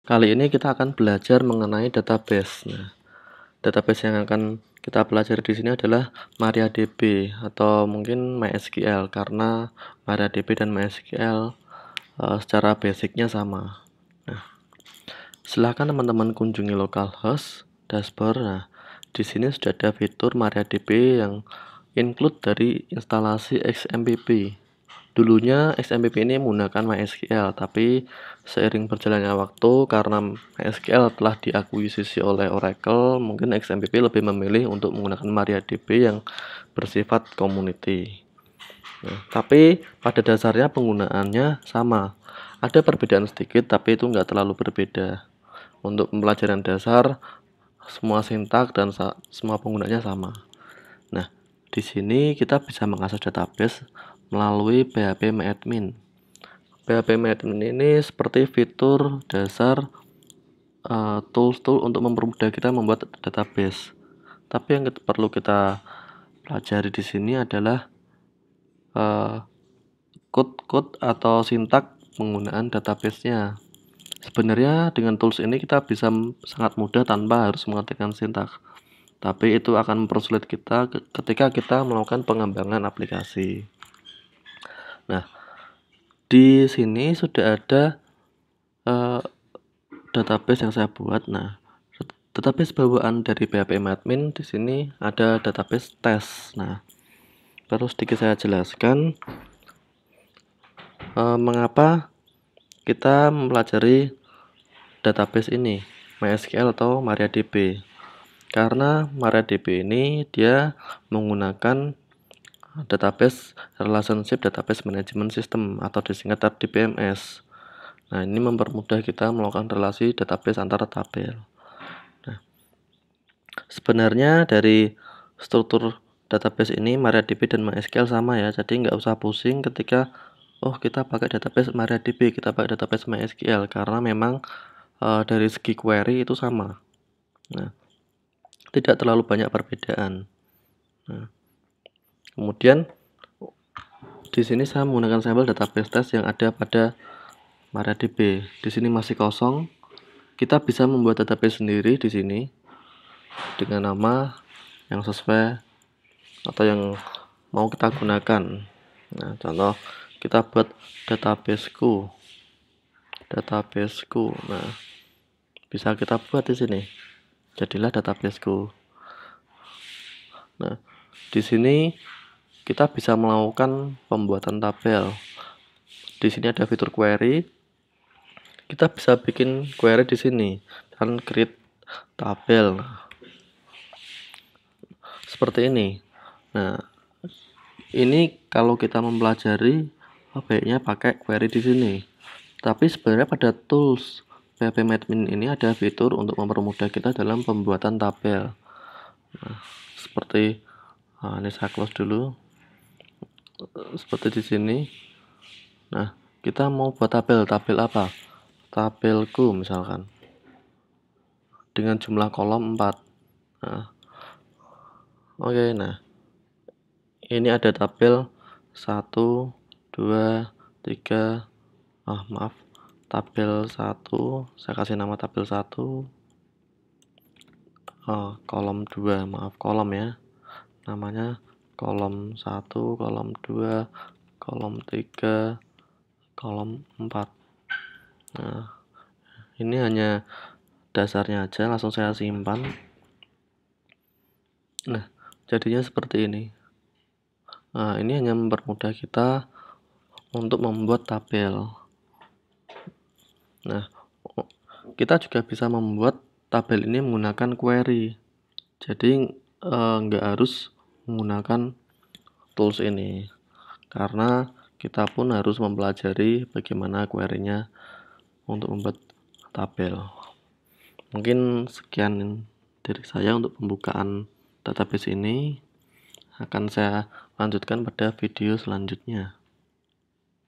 Kali ini kita akan belajar mengenai database. Nah, database yang akan kita pelajari di sini adalah MariaDB atau mungkin MySQL karena MariaDB dan MySQL secara basicnya sama. Nah, silahkan teman-teman kunjungi localhost dashboard. Nah, di sini sudah ada fitur MariaDB yang include dari instalasi XMPP. Dulunya XMPP ini menggunakan MySQL, tapi seiring berjalannya waktu karena MySQL telah diakuisisi oleh Oracle, mungkin XMPP lebih memilih untuk menggunakan MariaDB yang bersifat community. Nah, tapi pada dasarnya penggunaannya sama. Ada perbedaan sedikit, tapi itu nggak terlalu berbeda. Untuk pembelajaran dasar, semua sintak dan semua penggunanya sama. Nah, di sini kita bisa mengakses database melalui phpMyAdmin. phpMyAdmin ini seperti fitur dasar tools-tool untuk mempermudah kita membuat database. Tapi yang perlu kita pelajari di sini adalah code-code atau sintak penggunaan database-nya. Sebenarnya dengan tools ini kita bisa sangat mudah tanpa harus mengetikkan sintak. Tapi itu akan mempersulit kita ketika kita melakukan pengembangan aplikasi. Nah, di sini sudah ada database yang saya buat. Nah, database bawaan dari phpMyAdmin di sini ada database test. Nah, terus sedikit saya jelaskan mengapa kita mempelajari database ini, MySQL atau MariaDB. Karena MariaDB ini dia menggunakan database Relationship Database Management System atau disingkat RDBMS. Nah, ini mempermudah kita melakukan relasi database antar tabel. Nah, sebenarnya dari struktur database ini MariaDB dan MySQL sama ya, jadi nggak usah pusing ketika kita pakai database MariaDB, kita pakai database MySQL karena memang dari segi query itu sama. Nah, tidak terlalu banyak perbedaan. Nah, kemudian di sini saya menggunakan sampel database test yang ada pada MariaDB. Di sini masih kosong. Kita bisa membuat database sendiri di sini dengan nama yang sesuai atau yang mau kita gunakan. Nah, contoh kita buat databaseku. Nah, bisa kita buat di sini. Jadilah databaseku. Nah, di sini kita bisa melakukan pembuatan tabel. Di sini ada fitur query. Kita bisa bikin query di sini dan create tabel. Seperti ini. Nah, ini kalau kita mempelajari baiknya pakai query di sini. Tapi sebenarnya pada tools phpMyAdmin ini ada fitur untuk mempermudah kita dalam pembuatan tabel. Nah, seperti ini saya close dulu. Seperti di sini. Nah, kita mau buat tabel apa? Tabelku misalkan. Dengan jumlah kolom 4. Nah, oke, nah. Ini ada tabel 1, 2, 3. Maaf. Tabel 1, saya kasih nama tabel 1. Kolom 2, maaf, kolom ya. Namanya kolom 1, kolom 2, kolom 3, kolom 4. Nah, ini hanya dasarnya aja, langsung saya simpan. Nah, jadinya seperti ini. Nah, ini hanya mempermudah kita untuk membuat tabel. Nah, kita juga bisa membuat tabel ini menggunakan query. Jadi nggak harus menggunakan tools ini, karena kita pun harus mempelajari bagaimana query-nya untuk membuat tabel. Mungkin sekian dari saya untuk pembukaan database ini. Akan saya lanjutkan pada video selanjutnya.